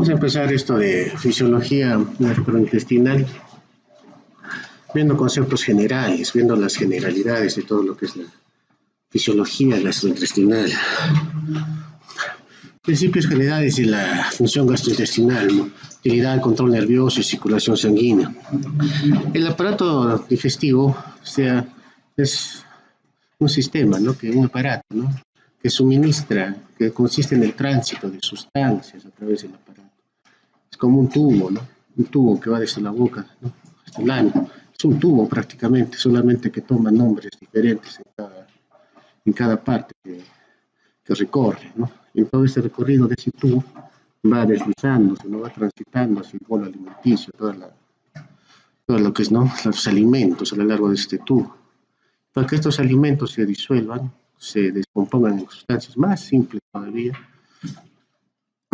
Vamos a empezar esto de fisiología gastrointestinal, viendo conceptos generales, viendo las generalidades de todo lo que es la fisiología gastrointestinal. Principios generales de la función gastrointestinal, ¿no? Utilidad, control nervioso y circulación sanguínea. El aparato digestivo, o sea, es un sistema, ¿no? Un aparato, ¿no? Que suministra, que consiste en el tránsito de sustancias a través del aparato. Es como un tubo, ¿no? Un tubo que va desde la boca, ¿no? Hasta el ano. Es un tubo prácticamente, solamente que toma nombres diferentes en cada parte que recorre, ¿no? Y todo ese recorrido de ese tubo va deslizándose, ¿no? Va transitando hacia el bolo alimenticio, todo lo que es, ¿no? Los alimentos a lo largo de este tubo. Para que estos alimentos se disuelvan, se descompongan en sustancias más simples todavía,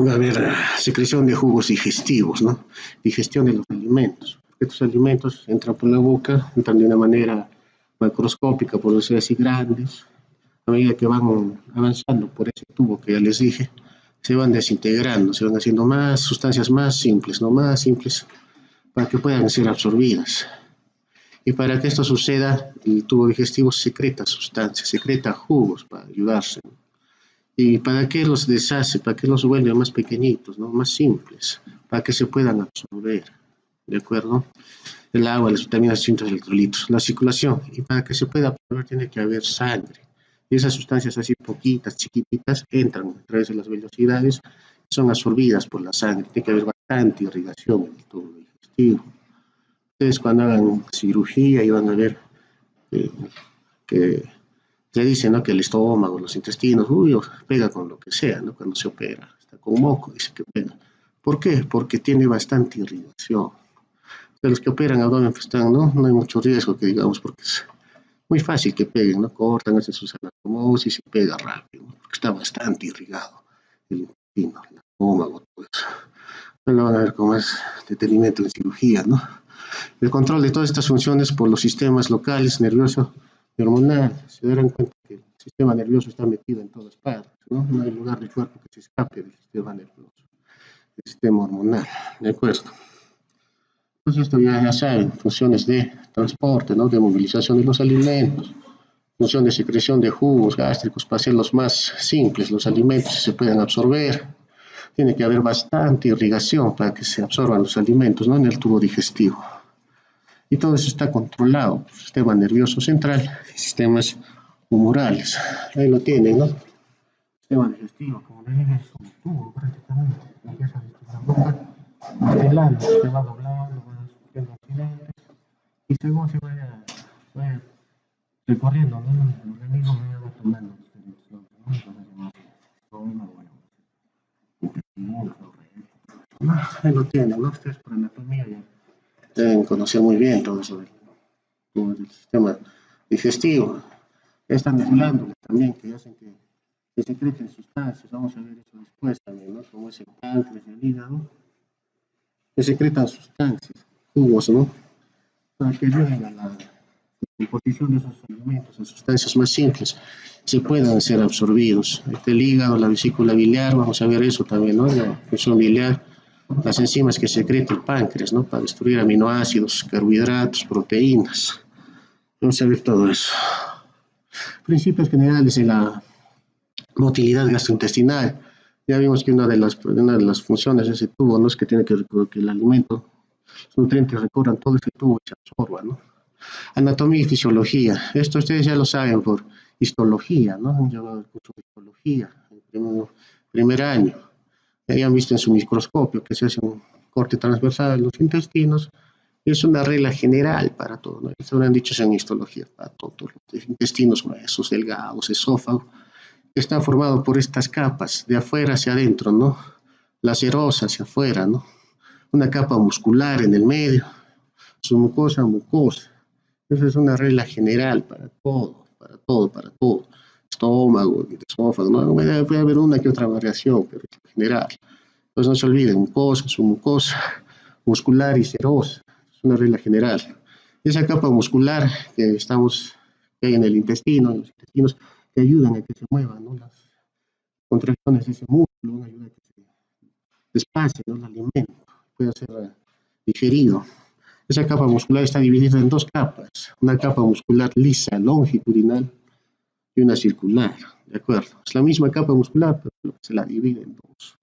va a haber secreción de jugos digestivos, ¿no? Digestión de los alimentos. Estos alimentos entran por la boca, entran de una manera macroscópica, por decir así, grandes. A medida que van avanzando por ese tubo que ya les dije, se van desintegrando, se van haciendo más sustancias más simples, ¿no? Más simples, para que puedan ser absorbidas. Y para que esto suceda, el tubo digestivo secreta sustancias, secreta jugos para ayudarse, ¿no? ¿Y para qué los deshace? ¿Para qué los vuelve más pequeñitos, ¿no? Más simples? Para que se puedan absorber, ¿de acuerdo? El agua, las vitaminas, distintos electrolitos, la circulación. Y para que se pueda absorber tiene que haber sangre. Y esas sustancias así poquitas, chiquititas, entran a través de las velocidades, son absorbidas por la sangre. Tiene que haber bastante irrigación en el tubo digestivo. Ustedes cuando hagan cirugía y van a ver que se dice, ¿no? Que el estómago, los intestinos, pega con lo que sea, ¿no? Cuando se opera, está con moco, dice que pega. ¿Por qué? Porque tiene bastante irrigación. De los que operan abdomen pues están, ¿no? No hay mucho riesgo que digamos, porque es muy fácil que peguen, ¿no? Cortan, hacen sus anastomosis y pega rápido, ¿no? Porque está bastante irrigado el intestino, el estómago, todo eso. No lo van a ver con más detenimiento en cirugía, ¿no? El control de todas estas funciones por los sistemas locales, nervioso y hormonal. Se darán cuenta que el sistema nervioso está metido en todas partes, ¿no? No hay lugar del cuerpo que se escape del sistema nervioso, del sistema hormonal, ¿de acuerdo? Entonces esto ya saben, funciones de transporte, ¿no? De movilización de los alimentos, función de secreción de jugos gástricos para hacerlos más simples, los alimentos se pueden absorber. Tiene que haber bastante irrigación para que se absorban los alimentos, ¿no? En el tubo digestivo. Y todo eso está controlado por el sistema nervioso central y sistemas humorales. Ahí lo tienen, ¿no? Sistema digestivo, como le dije, es un tubo prácticamente. Empieza desde la boca, el ano se va doblando, va surgiendo accidentes, y según se vaya recorriendo, ¿no? El organismo va tomando dimensiones, ¿no? Entonces, bueno, intestino, ahí lo tienen, ¿no? Ustedes por anatomía ya deben conocer muy bien todo eso del sistema digestivo. Están glándulas también que hacen que secreten sustancias. Vamos a ver eso después también, ¿no? Como es el páncreas, el hígado, que secretan sustancias, jugos, ¿no? Para que ayuden a la composición de esos alimentos, en sustancias más simples, se puedan ser absorbidos. El hígado, la vesícula biliar, vamos a ver eso también, ¿no? La función biliar, las enzimas que secreta el páncreas, ¿no? Para destruir aminoácidos, carbohidratos, proteínas. Vamos a ver todo eso. Principios generales de la motilidad gastrointestinal. Ya vimos que una de las funciones de ese tubo, ¿no? Es que tiene que el alimento, los nutrientes recorran todo ese tubo y se absorban, ¿no? Anatomía y fisiología. Esto ustedes ya lo saben por histología, ¿no? Han llevado el curso de histología en el primer año. Ya han visto en su microscopio que se hace un corte transversal de los intestinos. Es una regla general para todo, ¿no? Eso lo han dicho en histología, para todos los intestinos gruesos, delgados, esófago, que están formados por estas capas, de afuera hacia adentro, ¿no? La serosa hacia afuera, ¿no? Una capa muscular en el medio, su mucosa. Esa es una regla general para todo, para todo, para todo. Estómago, esófago, ¿no? Puede haber una que otra variación, pero en general. Entonces no se olviden, mucosa, su mucosa muscular y serosa. Es una regla general. Esa capa muscular que hay en el intestino, en los intestinos, que ayudan a que se muevan, ¿no? Las contracciones de ese músculo ayudan a que despacio, ¿no? El alimento puede ser digerido. Esa capa muscular está dividida en dos capas, una capa muscular lisa, longitudinal, y una circular, ¿de acuerdo? Es la misma capa muscular, pero se la divide en dos.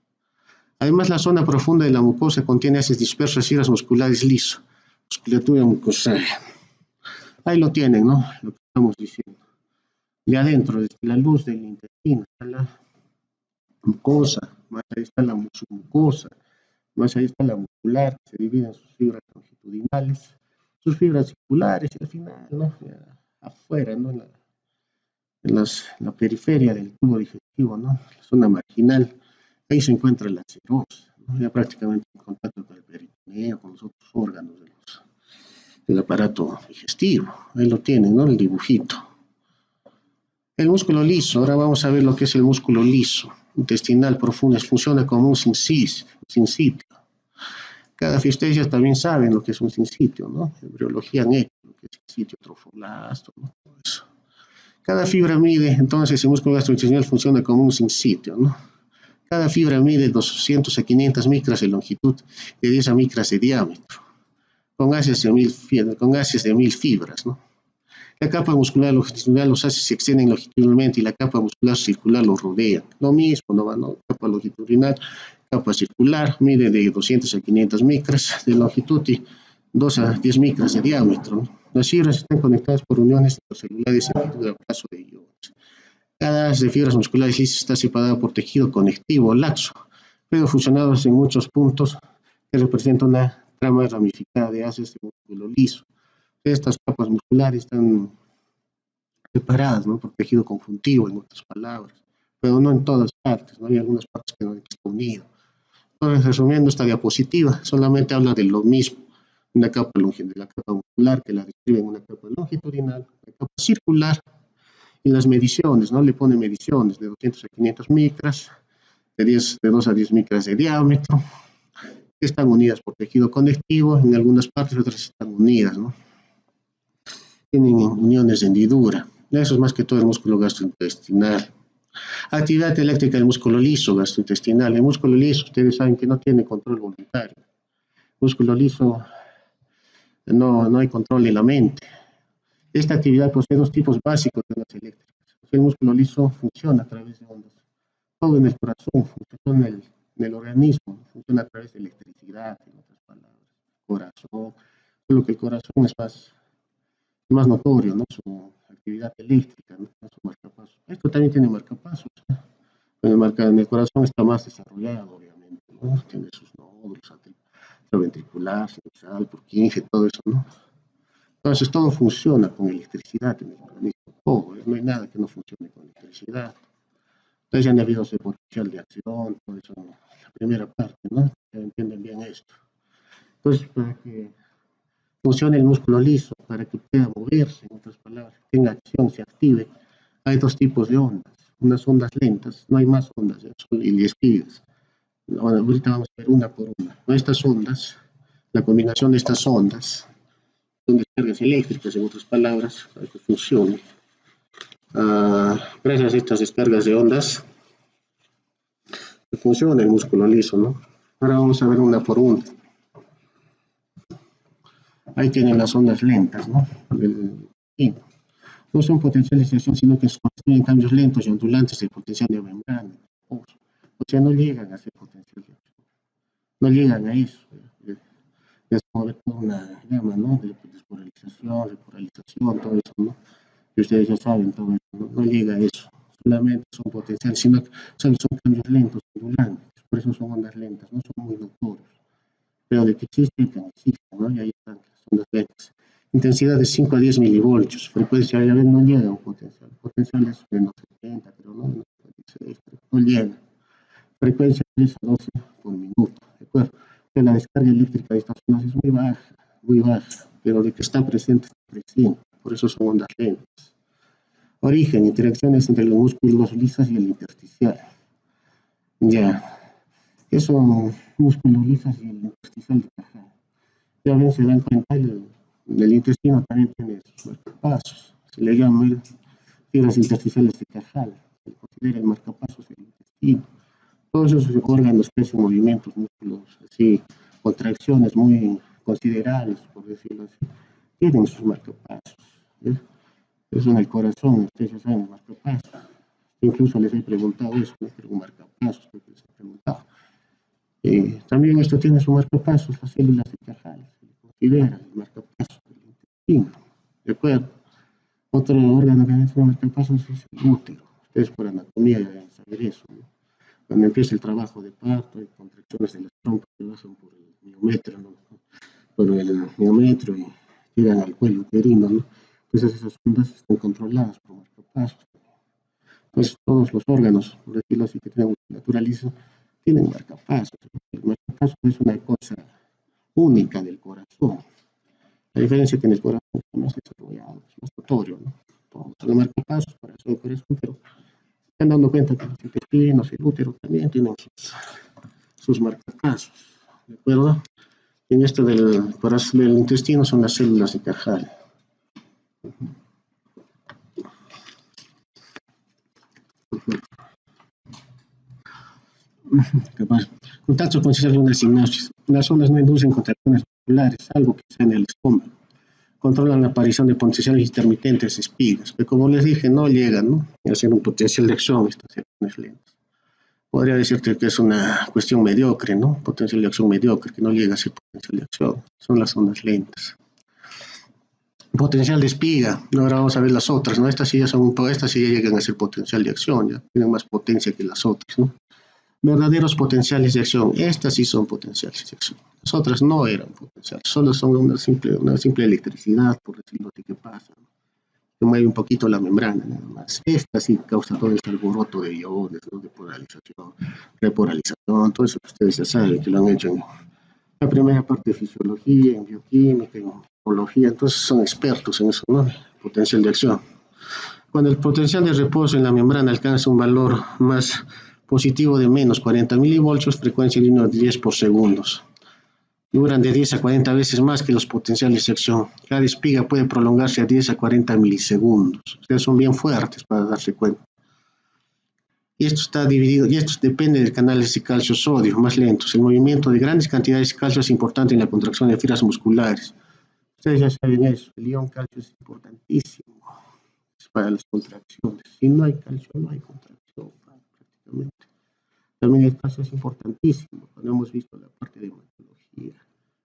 Además, la zona profunda de la mucosa contiene haces dispersas y fibras musculares liso, musculatura mucosaria. Ahí lo tienen, ¿no? Lo que estamos diciendo. De adentro, desde la luz del intestino, está la mucosa, más ahí está la mucosa, más ahí está la muscular, que se divide en sus fibras longitudinales, sus fibras circulares, y al final, ¿no? Ya afuera, ¿no? La periferia del tubo digestivo, ¿no? La zona marginal, ahí se encuentra la serosa, ¿no? Ya prácticamente en contacto con el peritoneo, con los otros órganos del aparato digestivo. Ahí lo tienen, ¿no? El dibujito. El músculo liso, ahora vamos a ver lo que es el músculo liso, intestinal profundo, funciona como un sinsitio. Cada fistesia también saben lo que es un sinsitio, ¿no? En embriología han hecho lo que es sinsitio, trofoblasto, ¿no? Todo eso. Cada fibra mide, entonces el músculo gastrointestinal funciona como un sinsitio, ¿no? Cada fibra mide 200 a 500 micras de longitud y 10 micras de diámetro, con haces de 1000 fibras, ¿no? La capa muscular longitudinal, los haces se extienden longitudinalmente y la capa muscular circular los rodea. Lo mismo, ¿no? Capa longitudinal, capa circular, mide de 200 a 500 micras de longitud y 2 a 10 micras de diámetro, ¿no? Las fibras están conectadas por uniones celulares en longitud del plazo de iones. Cada haz de fibras musculares lisas está separada por tejido conectivo laxo, pero fusionados en muchos puntos que representan una trama ramificada de haces de músculo liso. Estas capas musculares están separadas, ¿no? Por tejido conjuntivo, en otras palabras, pero no en todas partes, ¿no? Hay algunas partes que no están unidas. Entonces, resumiendo esta diapositiva, solamente habla de lo mismo, una capa de la capa muscular que la describe en una capa longitudinal, una capa circular, y las mediciones, ¿no? Le pone mediciones de 200 a 500 micras, de 2 a 10 micras de diámetro, que están unidas por tejido conectivo, en algunas partes otras están unidas, ¿no? Tienen uniones de hendidura. Eso es más que todo el músculo gastrointestinal. Actividad eléctrica del músculo liso gastrointestinal. El músculo liso, ustedes saben que no tiene control voluntario. El músculo liso no hay control en la mente. Esta actividad posee dos tipos básicos de ondas eléctricas. El músculo liso funciona a través de ondas. Todo en el corazón, funciona en el organismo, funciona a través de electricidad, en otras palabras. Corazón, solo que el corazón es más notorio, ¿no? Su actividad eléctrica, ¿no? Su marcapasos. Esto también tiene marcapasos, ¿no? En el corazón está más desarrollado, obviamente, ¿no? Tiene sus nódulos, ventricular, sinusal, Purkinje, todo eso, ¿no? Entonces todo funciona con electricidad en el organismo, todo, no hay nada que no funcione con electricidad. Entonces ya han habido ese potencial de acción, todo eso, la primera parte, ¿no? Ya entienden bien esto. Entonces, para que funcione el músculo liso, para que pueda moverse, en otras palabras, tenga acción, se active, hay dos tipos de ondas. Unas ondas lentas, no hay más ondas, son iliesquidas. Ahorita vamos a ver una por una. Estas ondas, la combinación de estas ondas, son descargas eléctricas, en otras palabras, para que funcione. Gracias a estas descargas de ondas, funciona el músculo liso, ¿no? Ahora vamos a ver una por una. Ahí tienen las ondas lentas, ¿no? No son potenciales de acción, sino que constituyen cambios lentos y ondulantes del potencial de membrana. O sea, no llegan a ser potencial de acción. No llegan a eso. Es como ver toda una gama, ¿no? De despolarización, repolarización, todo eso, ¿no? Y ustedes ya saben todo eso, ¿no? No llega a eso. Solamente son potenciales, sino que solo son cambios lentos, ondulantes. Por eso son ondas lentas, no son muy notorios. Pero de que existen, ¿no? Y ahí están las ondas lentas. Intensidad de 5 a 10 milivoltios. Frecuencia variable no llega a un potencial. El potencial es menos 70, pero no menos 46, no llega. Frecuencia 10 a 12 por minuto, ¿de acuerdo? Pero la descarga eléctrica de estas ondas es muy baja, pero de que está presente, por eso son ondas lentas. Origen, interacciones entre los músculos lisos y el intersticial. Ya, esos músculos lisos y el intersticial de Cajal. Ya bien se dan cuenta, el intestino también tiene sus marcapasos. Se le llama fibras intersticiales de Cajal. Se considera el marcapasos del intestino. Todos esos órganos que hacen movimientos, músculos, así, contracciones muy considerables, por decirlo así, tienen sus marcapasos. ¿Eh? Eso en el corazón, ustedes ya saben, marcapasos. Incluso les he preguntado eso, ¿no? Pero un marcapasos, creo que les he preguntado. También esto tiene su marcapasos, las células de Cajal, se le considera el marcapasos del intestino. ¿De acuerdo? Otro órgano que tiene su marcapasos es el útero. Ustedes por anatomía ya deben saber eso, ¿no? Cuando empieza el trabajo de parto, hay contracciones de las trompas que pasan por el miometro, ¿no? Por el miometro y llegan al cuello uterino, ¿no? Entonces esas ondas están controladas por marcapasos. Pues todos los órganos, por decirlo así, que tienen musculatura lisa, tienen marcapasos. El marcapasos es una cosa única del corazón. La diferencia es que en el corazón es más desarrollado, es más notorio, ¿no? Todos los marcapasos para eso del corazón, pero se están dando cuenta que los intestinos, el útero también tienen sus marcapasos, ¿de acuerdo? En esto del corazón del intestino son las células de Cajal. Capaz. Contacto con células sinapsis. Las ondas no inducen contracciones musculares, algo que sea en el estómago. Controlan la aparición de potenciales intermitentes, espigas, que como les dije, no llegan, ¿no? A ser un potencial de acción estas secciones lentas. Podría decirte que es una cuestión mediocre, ¿no? Potencial de acción mediocre, que no llega a ser potencial de acción. Son las ondas lentas. Potencial de espiga. Ahora vamos a ver las otras, ¿no? Estas sí ya llegan a ser potencial de acción, ya tienen más potencia que las otras, ¿no? Verdaderos potenciales de acción. Estas sí son potenciales de acción. Las otras no eran potenciales, solo son una simple electricidad, por decirlo así, que pasa, ¿no? Que mueve un poquito la membrana, nada más. Esta sí causa todo este alboroto de iones, ¿no? De polarización, repolarización, todo eso que ustedes ya saben que lo han hecho en la primera parte de fisiología, en bioquímica, en biología, entonces son expertos en eso, ¿no? Potencial de acción. Cuando el potencial de reposo en la membrana alcanza un valor más positivo de menos 40 milivoltios, frecuencia de 1 a 10 por segundos. Duran de 10 a 40 veces más que los potenciales de acción. Cada espiga puede prolongarse a 10 a 40 milisegundos. Ustedes son bien fuertes para darse cuenta. Y esto está dividido, y esto depende de canales de calcio-sodio más lentos. El movimiento de grandes cantidades de calcio es importante en la contracción de fibras musculares. Ustedes ya saben eso, el ion calcio es importantísimo para las contracciones. Si no hay calcio, no hay contracción prácticamente. También el calcio es importantísimo, cuando hemos visto la parte de hematología,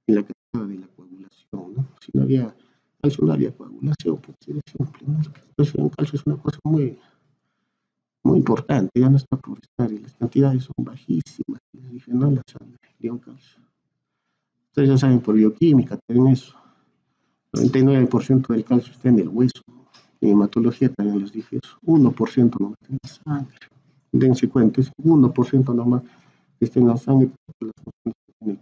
en la que habla de la coagulación, ¿no? Si no había calcio, no había coagulación, pues es simple, ¿no? Entonces el calcio es una cosa muy importante, ya no está por estar, y las cantidades son bajísimas, les dije, no la sangre, ion calcio. Ustedes ya saben por bioquímica, tienen eso. 99% del calcio está en el hueso. En hematología también les dije eso. 1% no está en la sangre. Dense cuenta, es 1% nomás que está en la sangre por las funciones que tiene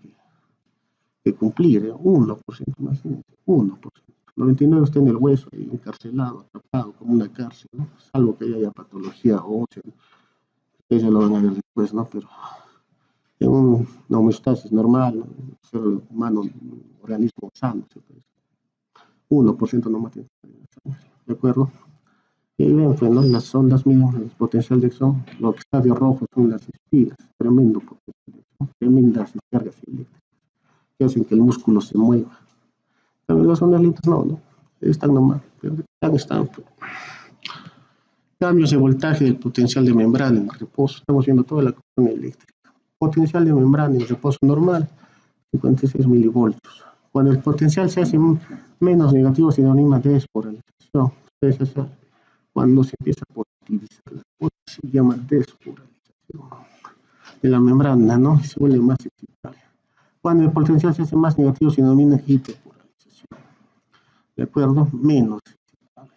que cumplir. 1%, imagínense, 1%. 99% está en el hueso, ahí encarcelado, atrapado, como una cárcel, ¿no? Salvo que haya patología ósea, ¿no? Ustedes ya lo van a ver después, ¿no? Pero en una homeostasis normal, ¿no? Un ser humano, un organismo sano, ¿sí? 1% no mata, ¿de acuerdo? Y bien, pues, ¿no? Las ondas mínimas, el potencial de acción, lo que está de rojo son las espigas, tremendo potencial de acción, tremendas descargas eléctricas que hacen que el músculo se mueva. También las ondas lentas no, están nomás, pero están pues. Cambios de voltaje del potencial de membrana en el reposo, estamos viendo toda la cuestión eléctrica. Potencial de membrana en reposo normal, 56 milivoltios. Cuando el potencial se hace menos negativo, se denomina despolarización. Ustedes ya saben, cuando se empieza a positivizar la cosa, se llama despolarización de la membrana, ¿no? Se vuelve más excitable. Cuando el potencial se hace más negativo, se denomina hiperpolarización. ¿De acuerdo? Menos excitable.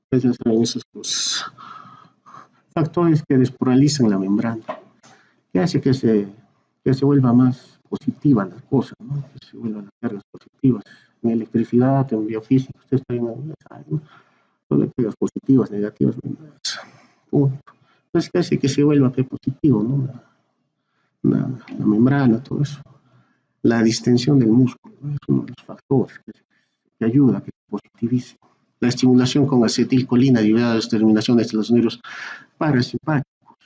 Ustedes ya saben esas cosas. Factores que despolarizan la membrana, que hace que se vuelva más positiva la cosa, ¿no? Que se vuelvan las cargas positivas. En electricidad, en biofísica, ustedes también saben, ¿no? Son las cargas positivas, negativas, punto. Entonces, que hace que se vuelva positivo, ¿no? La membrana, todo eso. La distensión del músculo, ¿no? Es uno de los factores que ayuda a que se positivice. La estimulación con acetilcolina ayuda a las terminaciones de los nervios parasimpáticos.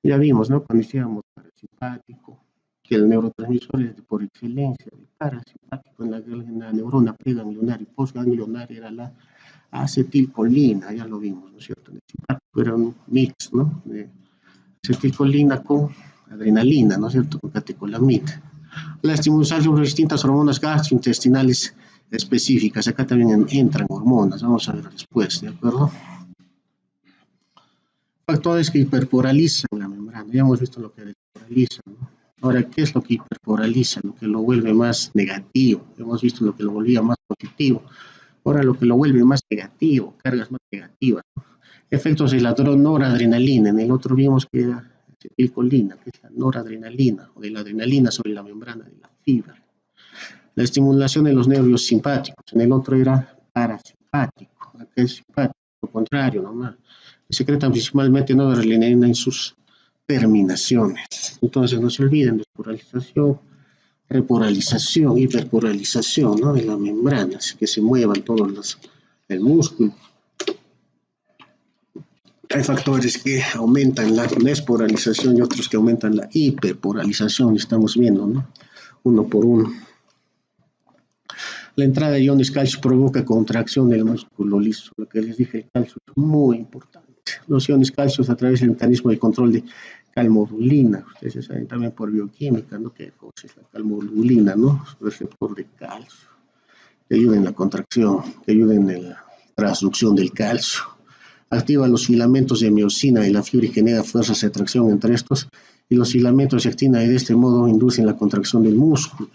Ya vimos, ¿no? Cuando decíamos parasimpático, que el neurotransmisor es por excelencia el parasimpático en la neurona preganglionar y postganglionar era la acetilcolina, ya lo vimos, ¿no es cierto? El simpático era un mix, ¿no? De acetilcolina con adrenalina, ¿no es cierto? Con catecolamina. La estimulación sobre distintas hormonas gastrointestinales específicas. Acá también entran hormonas, vamos a ver después, ¿de acuerdo? Factores que hiperporalizan la membrana. Ya hemos visto lo que desporaliza, ¿no? Ahora, ¿qué es lo que hiperporaliza? Lo que lo vuelve más negativo. Hemos visto lo que lo volvía más positivo. Ahora lo que lo vuelve más negativo, cargas más negativas, ¿no? Efectos de la noradrenalina. En el otro vimos que era acetilcolina, que es la noradrenalina, o de la adrenalina sobre la membrana de la fibra. La estimulación de los nervios simpáticos. En el otro era parasimpático. Acá es simpático, lo contrario, nomás. Secretan principalmente noradrenalina en sus terminaciones. Entonces no se olviden, despolarización, repolarización, hiperpolarización, ¿no? De la membrana, así que se muevan todos el músculo. Hay factores que aumentan la despolarización y otros que aumentan la hiperpolarización, estamos viendo, ¿no? Uno por uno. La entrada de iones calcio provoca contracción del músculo liso. Lo que les dije, el calcio es muy importante. Los iones calcios a través del mecanismo de control de calmodulina. Ustedes saben también por bioquímica, ¿no? ¿Qué cosa es la calmodulina, no? Receptor de calcio. Que ayuda en la contracción, que ayuda en la transducción del calcio. Activa los filamentos de miosina y la fibra y genera fuerzas de atracción entre estos. Y los filamentos de actina y de este modo inducen la contracción del músculo.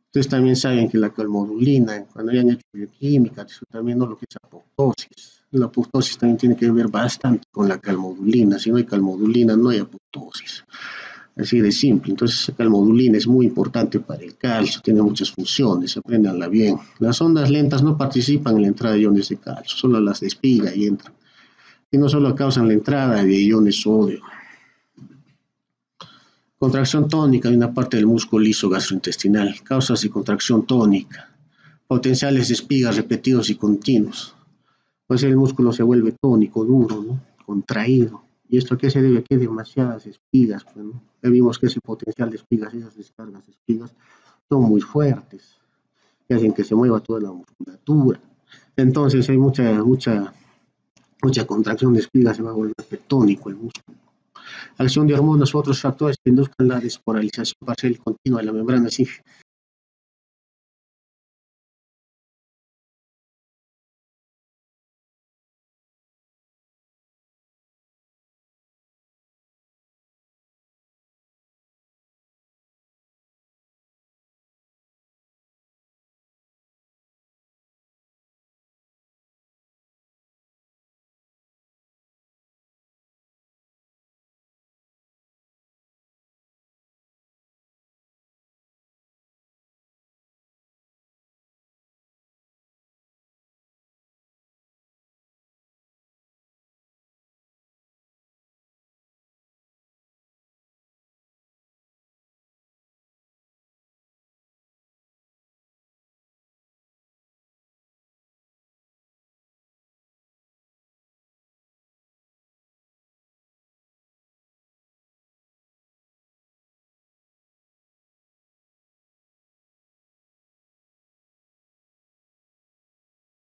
Ustedes también saben que la calmodulina, cuando hayan hecho bioquímica, eso también no lo que es apoptosis. La apoptosis también tiene que ver bastante con la calmodulina. Si no hay calmodulina, no hay apoptosis. Así de simple. Entonces, la calmodulina es muy importante para el calcio, tiene muchas funciones, apréndanla bien. Las ondas lentas no participan en la entrada de iones de calcio, solo las de espiga y entran. Y no solo causan la entrada de iones sodio. Contracción tónica de una parte del músculo liso gastrointestinal. Causas de contracción tónica. Potenciales de espigas repetidos y continuos. Pues el músculo se vuelve tónico, duro, ¿no? Contraído. ¿Y esto a qué se debe? Que hay demasiadas espigas. Pues, ¿no? Ya vimos que ese potencial de espigas, esas descargas de espigas, son muy fuertes. Que hacen que se mueva toda la musculatura. Entonces hay mucha contracción de espigas, se va a volver tónico el músculo. Acción de hormonas u otros factores que induzcan la despolarización parcial y continua de la membrana. Sí.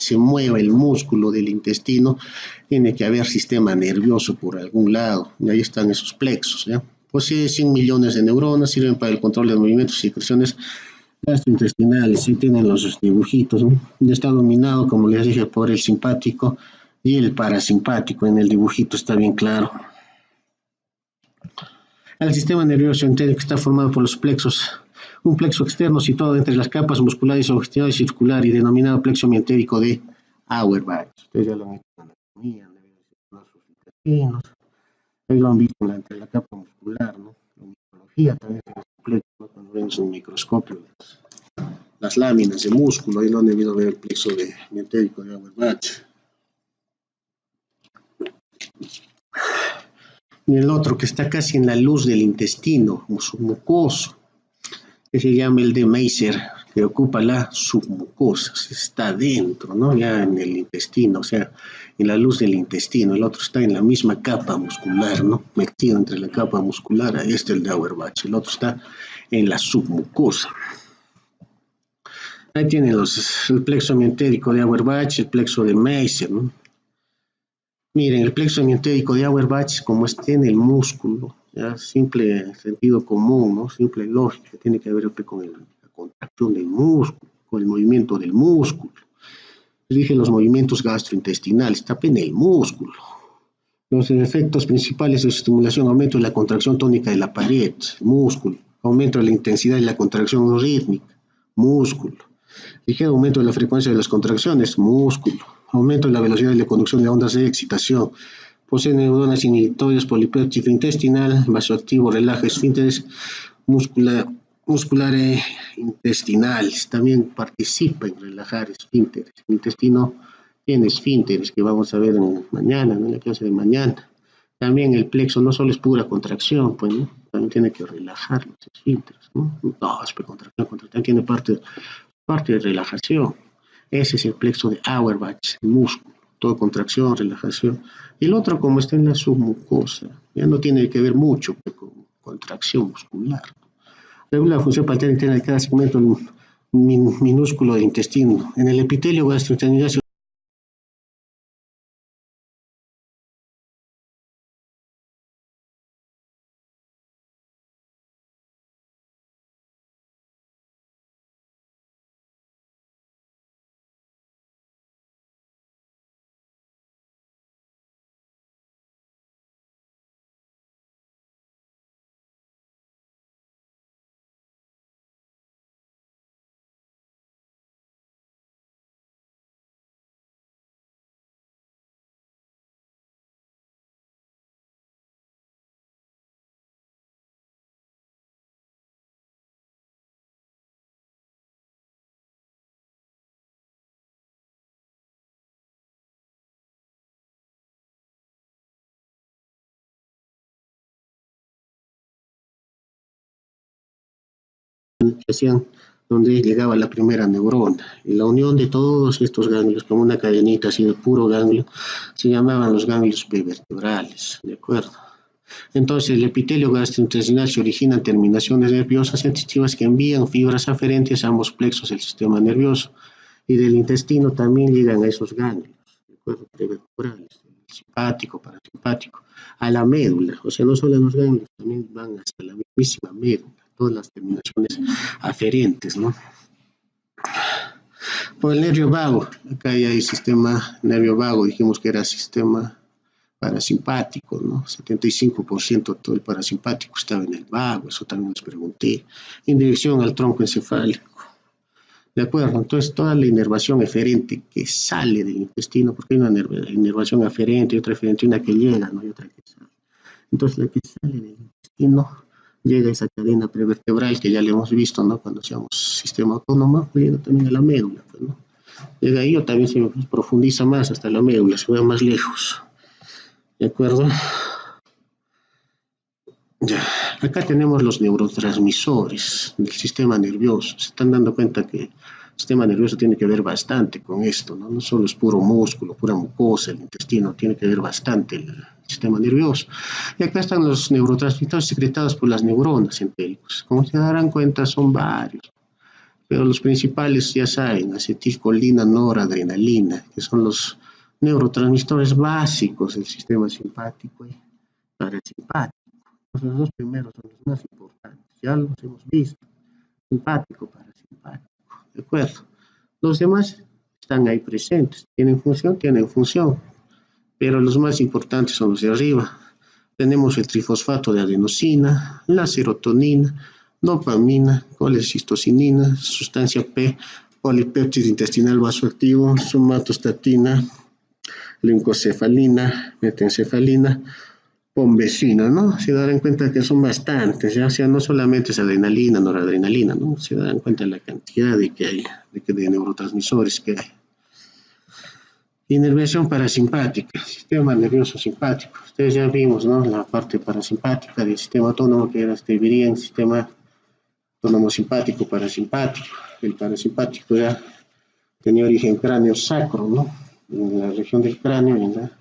Se mueva el músculo del intestino, tiene que haber sistema nervioso por algún lado, y ahí están esos plexos, ¿ya? Posee 100 millones de neuronas, sirven para el control de movimientos y secreciones gastrointestinales, ahí tienen los dibujitos, ¿no? Ya está dominado, como les dije, por el simpático y el parasimpático, en el dibujito está bien claro. El sistema nervioso entérico está formado por los plexos, un plexo externo situado entre las capas musculares objetiva y circular y denominado plexo mientérico de Auerbach. Ustedes ya lo han visto en anatomía, en los intestinos, ahí lo han visto entre la capa muscular, ¿no? La micrología también es un plexo, ¿no? Cuando ven en un microscopio las láminas de músculo, ahí lo han debido ver el plexo de mientérico de Auerbach. Y el otro que está casi en la luz del intestino, mucoso, que se llama el de Meiser, que ocupa la submucosa, está dentro, ¿no? Ya en el intestino, o sea, en la luz del intestino. El otro está en la misma capa muscular, ¿no? Metido entre la capa muscular, ahí está el de Auerbach. El otro está en la submucosa. Ahí tienen el plexo mientérico de Auerbach, el plexo de Meiser, ¿no? Miren, el plexo mientérico de Auerbach, como está en el músculo, ya simple sentido común, ¿no? Simple lógica, tiene que ver con la contracción del músculo, con el movimiento del músculo. Les dije los movimientos gastrointestinales, está en el músculo. Los efectos principales de estimulación: aumento de la contracción tónica de la pared, músculo; aumento de la intensidad de la contracción rítmica, músculo; ligero aumento de la frecuencia de las contracciones, músculo; aumento de la velocidad de la conducción de ondas de excitación; posee neuronas inhibitorias, polipéptido intestinal, vasoactivo, relaja esfínteres musculares intestinales. También participa en relajar esfínteres. El intestino tiene esfínteres, que vamos a ver mañana, ¿no? En la clase de mañana. También el plexo no solo es pura contracción, pues, ¿no? También tiene que relajar los esfínteres, ¿no? No, es contracción, tiene parte de relajación. Ese es el plexo de Auerbach, el músculo, todo contracción, relajación. Y el otro, como está en la submucosa, ya no tiene que ver mucho con contracción muscular. Regula la función parietal interna de cada segmento minúsculo del intestino. En el epitelio gastrointestinal donde llegaba la primera neurona. Y la unión de todos estos ganglios, como una cadenita así de puro ganglio, se llamaban los ganglios prevertebrales, ¿de acuerdo? Entonces, el epitelio gastrointestinal se origina en terminaciones nerviosas sensitivas que envían fibras aferentes a ambos plexos del sistema nervioso. Y del intestino también llegan a esos ganglios, ¿de acuerdo? Prevertebrales, simpático, parasimpático, a la médula. O sea, no solo los ganglios, también van hasta la mismísima médula, todas las terminaciones aferentes, ¿no? Por el nervio vago, acá ya hay sistema nervio vago, dijimos que era sistema parasimpático, ¿no? 75% de todo el parasimpático estaba en el vago, eso también les pregunté, en dirección al tronco encefálico. ¿De acuerdo? Entonces, toda la inervación eferente que sale del intestino, porque hay una inervación aferente y otra eferente, una que llega, ¿no? Y otra que sale. Entonces, la que sale del intestino llega a esa cadena prevertebral que ya le hemos visto, ¿no? Cuando hacíamos sistema autónomo, llega también a la médula, pues, ¿no? Llega ahí o también se profundiza más hasta la médula, se va más lejos. ¿De acuerdo? Ya, acá tenemos los neurotransmisores del sistema nervioso. Se están dando cuenta que el sistema nervioso tiene que ver bastante con esto, ¿no? No solo es puro músculo, pura mucosa, el intestino, tiene que ver bastante el sistema nervioso. Y acá están los neurotransmisores secretados por las neuronas entéricas. Como se darán cuenta, son varios. Pero los principales, ya saben, acetilcolina, noradrenalina, que son los neurotransmisores básicos del sistema simpático y parasimpático. Los dos primeros son los más importantes, ya los hemos visto, simpático, parasimpático, ¿de acuerdo? Los demás están ahí presentes, tienen función, pero los más importantes son los de arriba. Tenemos el trifosfato de adenosina, la serotonina, dopamina, colecistocinina, sustancia P, polipéptido intestinal vasoactivo, somatostatina, lincocefalina, metencefalina, bombecina, ¿no? Se darán cuenta que son bastantes, ya, o sea, no solamente es adrenalina, noradrenalina, ¿no? Se darán cuenta de la cantidad de neurotransmisores que hay. Inervación parasimpática, sistema nervioso simpático. Ustedes ya vimos, ¿no? La parte parasimpática del sistema autónomo que dividiría en sistema autónomo simpático, parasimpático. El parasimpático ya tenía origen cráneo sacro, ¿no? En la región del cráneo y en la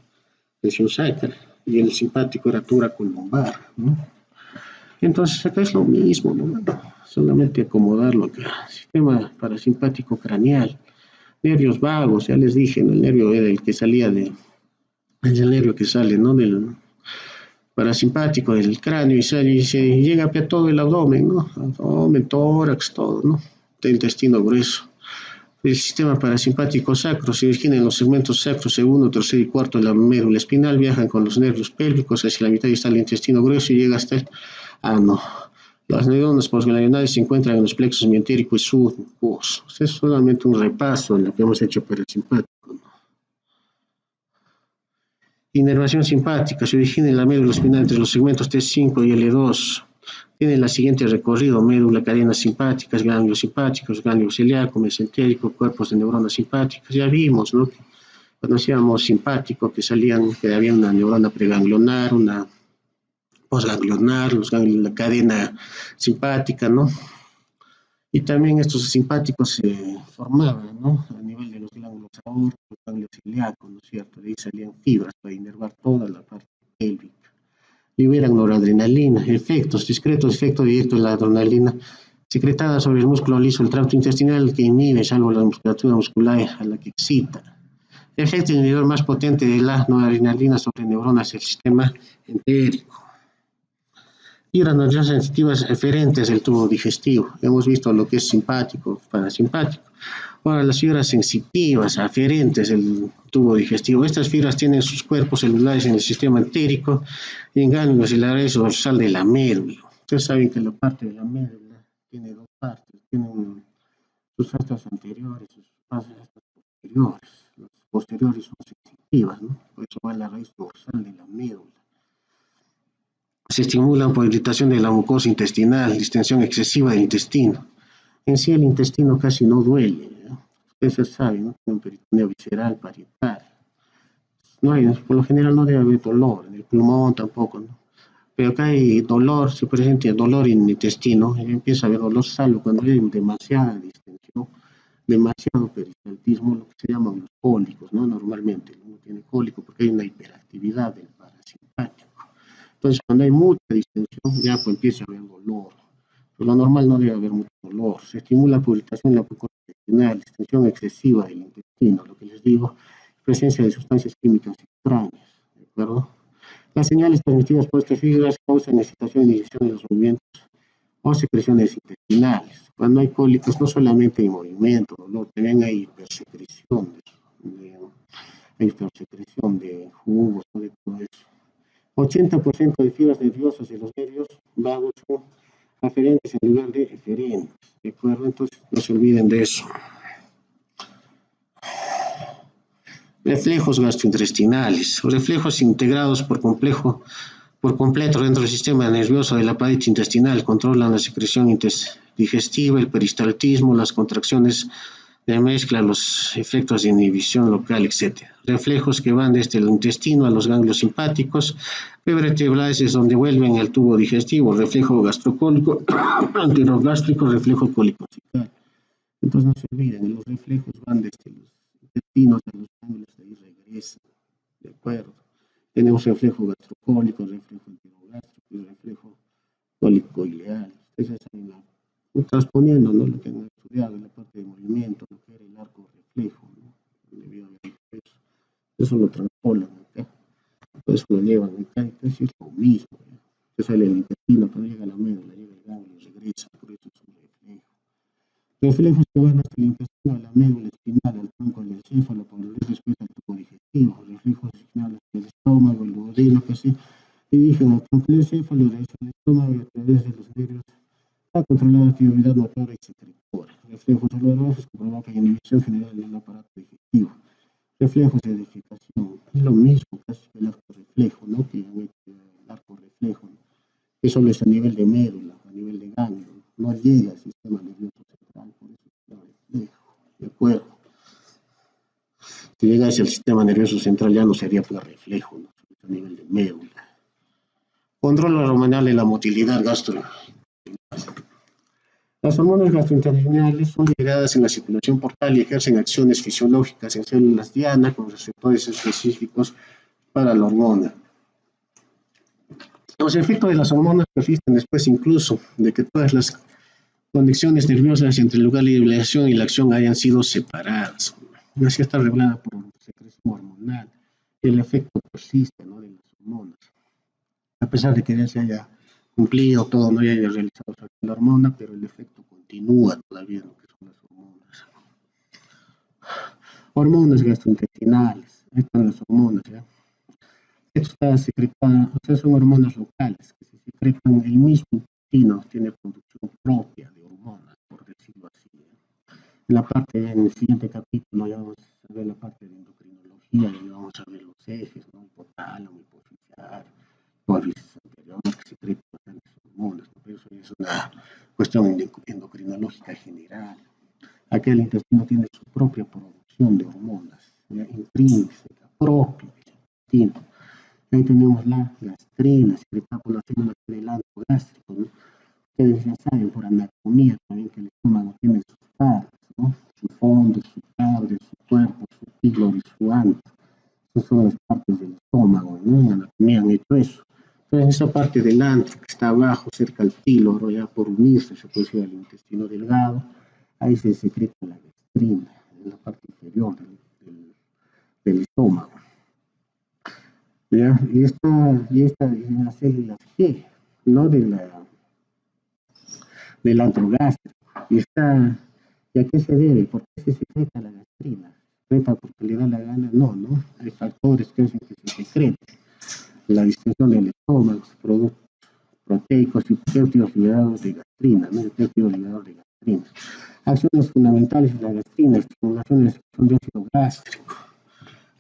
región sacra. Y el simpático era lumbar, ¿no? Entonces acá es lo mismo, ¿no? Solamente acomodarlo acá. Sistema parasimpático craneal. Nervios vagos, ya les dije, ¿no? El nervio era el que salía de, es el nervio que sale, ¿no? Del parasimpático del cráneo y se llega a todo el abdomen, ¿no? Abdomen, tórax, todo, ¿no? Del intestino grueso. El sistema parasimpático sacro se origina en los segmentos sacro, segundo, tercer y cuarto de la médula espinal, viajan con los nervios pélvicos hacia la mitad y está el intestino grueso y llega hasta el ano. Las neuronas posganglionales se encuentran en los plexos mientérico y submucoso. Es solamente un repaso en lo que hemos hecho parasimpático. Inervación simpática se origina en la médula espinal entre los segmentos T5 y L2. Tiene el siguiente recorrido: médula, cadenas simpáticas, ganglios simpáticos, ganglio celíaco, mesentérico, cuerpos de neuronas simpáticas. Ya vimos, ¿no? Cuando hacíamos simpático, que había una neurona preganglionar, una posganglionar, la cadena simpática, ¿no? Y también estos simpáticos se formaban, ¿no? A nivel de los glándulos aórticos, ganglio celíaco, ¿no es cierto? De ahí salían fibras para inervar toda la parte pélvica. Liberan noradrenalina, efectos discretos, efecto directo de la adrenalina secretada sobre el músculo liso, el tracto intestinal que inhibe, salvo la musculatura muscular a la que excita. Efecto inhibidor más potente de la noradrenalina sobre neuronas del sistema entérico. Fibras nerviosas sensitivas eferentes del tubo digestivo. Hemos visto lo que es simpático, parasimpático. Ahora, las fibras sensitivas aferentes del tubo digestivo. Estas fibras tienen sus cuerpos celulares en el sistema entérico y en ganglios y la red dorsal de la médula. Ustedes saben que la parte de la médula tiene dos partes. Tienen sus astas anteriores y sus astas posteriores. Las posteriores son sensitivas, ¿no? Por eso va la raíz dorsal de la médula. Se estimulan por irritación de la mucosa intestinal, distensión excesiva del intestino. En sí el intestino casi no duele, ¿no? Ustedes saben, ¿no? Un peritoneo visceral, parietal. No hay, por lo general no debe haber dolor, en el pulmón tampoco, ¿no? Pero acá hay dolor, se presenta dolor en el intestino, y empieza a haber dolor salvo cuando hay demasiada distensión, demasiado peristaltismo, lo que se llaman los cólicos, ¿no? Normalmente uno tiene cólico porque hay una hiperactividad del parasimpático. Entonces, cuando hay mucha distensión, ya pues empieza a haber dolor. Pero lo normal no debe haber mucho dolor. Se estimula la purificación de la mucosa intestinal, distensión excesiva del intestino, lo que les digo, presencia de sustancias químicas extrañas, ¿de acuerdo? Las señales transmitidas por estas fibras causan excitación e inhibición de los movimientos o secreciones intestinales. Cuando hay cólicos, no solamente hay movimiento, dolor, también hay hipersecreción de jugos, ¿no? De todo eso. 80% de fibras nerviosas de los nervios vagos son aferentes en lugar de eferentes, ¿de acuerdo? Entonces, no se olviden de eso. Reflejos gastrointestinales, reflejos integrados por completo dentro del sistema nervioso de la pared intestinal, controlan la secreción digestiva, el peristaltismo, las contracciones de mezcla, los efectos de inhibición local, etc. Reflejos que van desde el intestino a los ganglios simpáticos, vertebrales es donde vuelven al tubo digestivo, reflejo gastrocólico, anterogástrico, reflejo cólico-cical. Entonces no se olviden, los reflejos van desde los intestinos a los ganglios y ahí regresan, ¿de acuerdo? Tenemos reflejo gastrocólico, reflejo anterogástrico y reflejo cólico-ileal. Ustedes saben, transponiendo, ¿no? Lo que han estudiado en la parte de movimiento, lo que era el arco reflejo, ¿no? Debido a eso lo transpolan acá, por eso lo llevan acá, entonces es lo mismo, ¿no? Que sale el intestino, cuando llega a la médula, llega el ganglio, regresa, por eso es un reflejo. Reflejos que van hasta el intestino, a la médula espinal, al tronco del encéfalo, por el después al tubo digestivo, reflejos señales del estómago, el duodeno, que se dirigen al tronco del encéfalo, desde el estómago y a través de los nervios a controlar la actividad motora y secretora. Reflejos olorosos que provocan inhibición general del aparato digestivo. Reflejos de edificación. Es lo mismo casi que el arco reflejo, ¿no? Que el arco reflejo, ¿no? Eso no es a nivel de médula, a nivel de ganglio, no llega al sistema nervioso central, por eso es un reflejo, ¿de acuerdo? Si llegase al sistema nervioso central ya no sería por reflejo, ¿no? A nivel de médula. Control hormonal de la motilidad gastro. Las hormonas gastrointestinales son liberadas en la circulación portal y ejercen acciones fisiológicas en células diana con receptores específicos para la hormona. Los efectos de las hormonas persisten después incluso de que todas las conexiones nerviosas entre el lugar de liberación y la acción hayan sido separadas. Así está regulada por secreción hormonal. El efecto persiste, ¿no?, de las hormonas. A pesar de que ya se haya cumplido todo, no haya realizado la hormona, pero el efecto continúa todavía en lo que son las hormonas. Hormonas gastrointestinales, estas son las hormonas, ¿ya? Esto está secretada, o sea, son hormonas locales que se secretan en el mismo intestino, tiene producción propia de hormonas, por decirlo así. En la parte, en el siguiente capítulo, ya vamos a ver la parte de endocrinología, y vamos a ver los ejes, ¿no? Hipotálamo, hipoficiario, hipófisis anterior, que secretan bastantes hormonas, ¿no? Pero eso es una cuestión endocrinológica general. Aquí el intestino tiene su propia producción de hormonas, ¿ya? Intrínseca, propia del intestino. Ahí tenemos la gastrina, secretada por las células del antro gástrico, ¿no? Ustedes ya saben por anatomía también que el estómago tiene sus partes, ¿no? Su fondo, su cabre, su cuerpo, su píloro y su antro. Esas son las partes del estómago, ¿no? En anatomía han hecho eso. Entonces esa parte del antro que está abajo, cerca al píloro, ya por unirse, se puede decir al intestino delgado, ahí se secreta la gastrina, en la parte inferior del estómago. ¿Ya? Y esta en las células G, ¿no? Del antro gástrico. ¿Y a qué se debe? ¿Por qué se secreta la gastrina? ¿Secreta porque le da la gana? No, ¿no? Hay factores que hacen que se secrete. La distensión del estómago, productos proteicos y péptidos liberados de gastrina, ¿no? El péptido liberador de gastrina. Acciones fundamentales de la gastrina, estimulación de la secreción de ácido gástrico.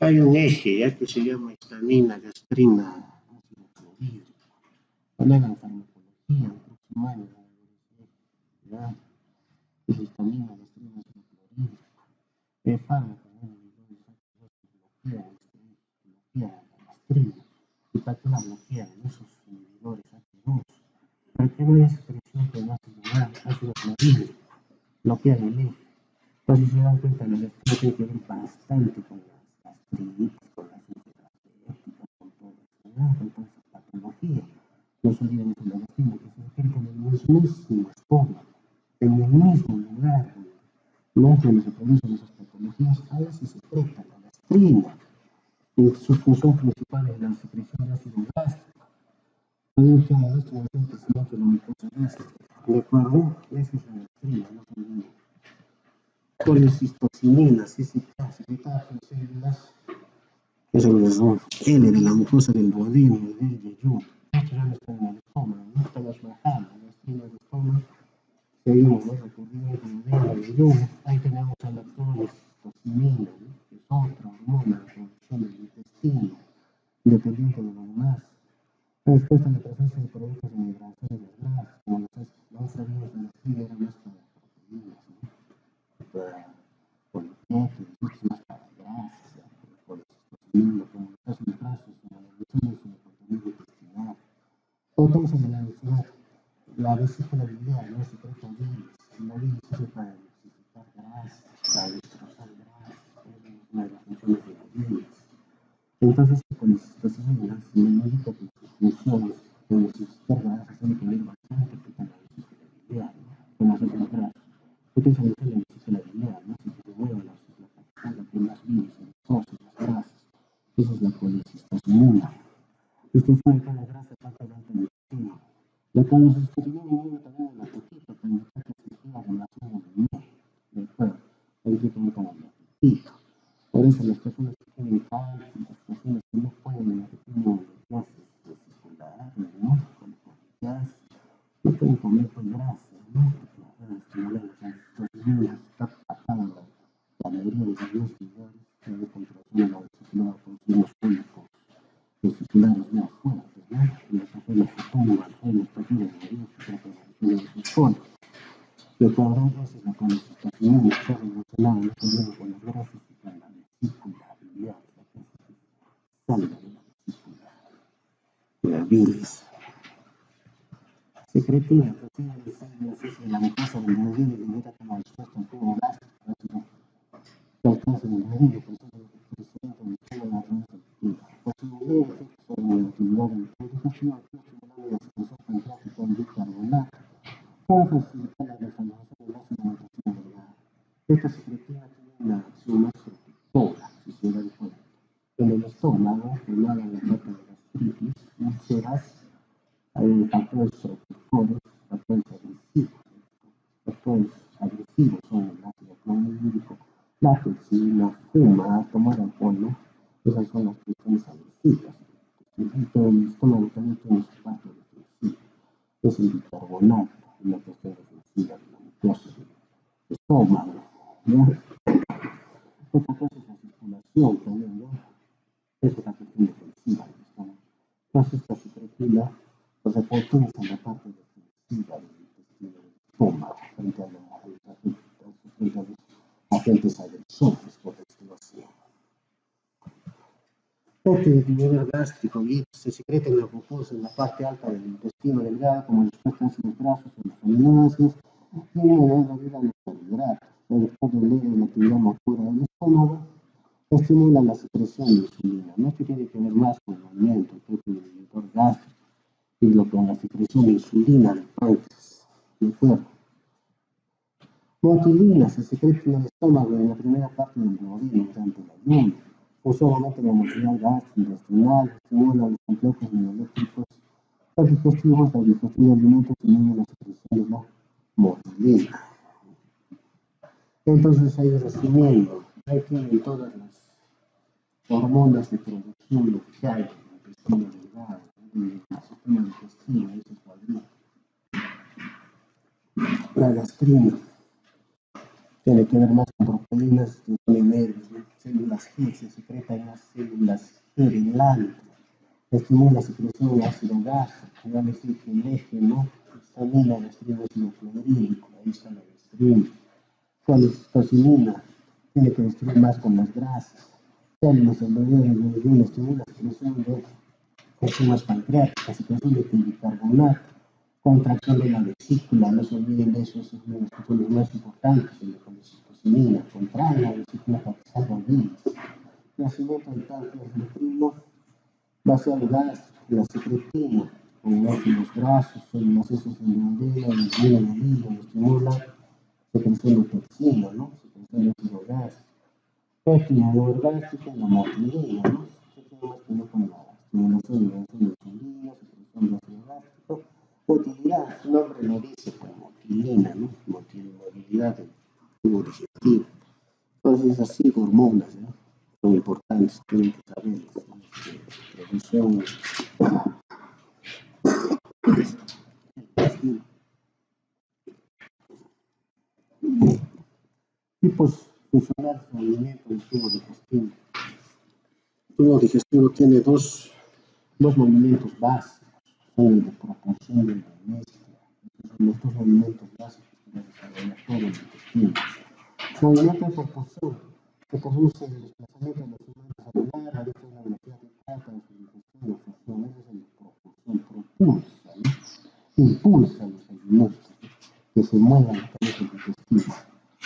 Hay un eje ya que se llama histamina, gastrina, ácido clorhídrico. Cuando hagan farmacología, el próximo año, ya, es histamina, gastrina, ácido clorhídrico. El fármaco, ¿no? Bloquean la gastrina. ¿Y para qué la bloquean? Esos inhibidores H2. Para que no haya secreción que no hace lugar, ácido clorhídrico. Bloquean el eje. Entonces, si se dan cuenta, la gastrina tiene que ver bastante con las gastritis, con las úlceras pépticas, con todo eso, ¿no? Con toda esa patología. No se olviden de la gastrina, que se secreta en el mismísimo estómago, en el mismo lugar, ¿no? Donde se producen esas patologías, ahí se secreta la gastrina. Y su función principal es la secreción de ácido gástrico. También tiene esto en el crecimiento de la mucosa gástrica. ¿De acuerdo? Esa es la gastrina, no se olviden. Colecistocinina, CCK, secretada por células, es el L de la mucosa del duodeno y del yeyuno. Esto ya no está en el estómago, no estamos bajando, la gastrina del estómago. Seguimos, ¿no? Recorriendo el duodeno y yeyuno. Ahí tenemos a la colecistocinina, ¿no? Que es otra hormona de producción del intestino, independiente de lo demás. Después de la presencia de productos de migración de las grasas, como la otra vía de la gastrina era más para proteínas, ¿no? Para poliquétidos, más para grasas, por el como los ácidos grasos, como la reducción de contenido intestinal. Otros en la densidad, la vesícula biliar, no secreta bilis, la bilis sirve para detoxificar grasas, para destrozar grasas, es una de las funciones de la bilis. Entonces, la colecistocinina, si me indica que sus funciones de detoxificar grasas tienen que ver bastante con la vesícula biliar, ¿no? Con los ácidos grasos. Potencialmente la vesícula biliar, ¿no? Si se mueve la vesícula capital, que las bilis, el trozos, las grasas. Esa es la colecistocinina. Usted sabe que la grasa pasa delante del intestino. La colecistocinina viene también en el apetito, pero indica que existía relación en el medio. ¿De acuerdo? Ahí se tiene como el apetito. Por eso las personas que tienen cáncer, las personas que no pueden, que tienen gases vesiculares, ¿no? Con gas, no pueden comer con grasa, ¿no? Porque las grasas estimulan las angiotensina, está pasando la mayoría de los lugares que hay contracción en la vesícula por unos cólicos vesiculares más fuertes, ¿no? Y esa fue la fortuna, fue la estructura de la vesícula por la de sus cólicos. De acuerdo, entonces la colecistocinina está relacionada no solo con las grasas y con la vesícula biliar, la que salga de la vesícula, de la bilis. secretina, procede del sello de la mucosa del duodeno y libera como respuesta al tubo gástrico que alcanza el duodeno, por eso presenta el estómago a través del pie. Posee efectos sobre la actividad del digestivo, estimulando la secreción pancreática de bicarbonato para facilitar la reformulación del ácido en el intestino delgado. Esta secretina tiene una acción más protectora, si se da cuenta. En el estómago, formada en la parte de gastritis, úlceras, hay factores protectores, factores agresivos son el ácido clorhídrico, la toxina, fumar, tomar alcohol, ¿no? Esas son las cuestiones agresivas. Pero el estómago también tiene su parte defensiva. Es el bicarbonato, una cuestión defensiva de la mucosa del estómago, ¿no? Otra cosa es la circulación también, ¿no? Es una cuestión defensiva del estómago. Entonces, esta secretina los oportunos en la parte defensiva del intestino del estómago frente a los agentes agresores, por decirlo así. Este nivel gástrico se secreta en la mucosa en la parte alta del intestino delgado, como respuesta a ácidos grasos o los aminoácidos, y en la vida los carbohidratos. Después de leer la actividad motora del estómago, estimula la secreción de insulina. No esto tiene que ver más con el movimiento, el propio inhibidor gástrico, y lo con la secreción de insulina del páncreas, del cuerpo. Motilina se secreta en el estómago en la primera parte del duodeno durante el ayuno. Usualmente la motilidad gastrointestinal estimula los complejos miolépticos digestivos, la digestión de alimentos y la secreción de la motilina. Entonces ahí resumiendo, ahí tienen todas las hormonas de producción que hay en el intestino delgado, en el sistema digestivo, ese cuadrito. La gastrina tiene que ver más con proteínas que son nervios, ¿no? Células G se secreta en las células G del alto, estimula la secreción de ácido gástrico, ya decir que el eje, ¿no? Estamina, gastrina, ácido clorhídrico, ahí está la gastrina. Colicitocinina tiene que destruir más con las grasas. Células endodermales de ayuno estimula la secreción de enzimas pancreáticas, secreción de bicarbonato, contracción de la vesícula, no se olviden de eso, es uno de los títulos más importantes, el de colecistocinina, contrae la vesícula para que salga bilis. Nacimiento del páncreas leprino, base al gas, la secretina, con ácidos grasos, son los sesos de duodeno, el hilo del hilo, estimula secreción de toxina, ¿no? Secreción de ácido gástrico. Péptida orgánica, la motilina, ¿no? Se tiene más que ver con la estimulación de la insulina, secreción de ácido gástrico. Motilidad, su nombre lo dice, pues motilina, ¿no? Motilidad del tubo digestivo. Entonces, así hormonas, ¿no? Son importantes, tienen que saber producción. Tipos funcionales de movimiento del tubo digestivo. El tubo digestivo tiene dos movimientos básicos, son el de propulsión y el de mezcla. Estos son los dos movimientos básicos que desarrolla todo el intestino. Movimiento de propulsión que produce el desplazamiento de los elementos celulares a través de una velocidad de alta de su digestión y absorción. Ese es el de propulsión, propulsa, ¿no? Impulsa los alimentos, ¿no? Que se muevan a través del intestino.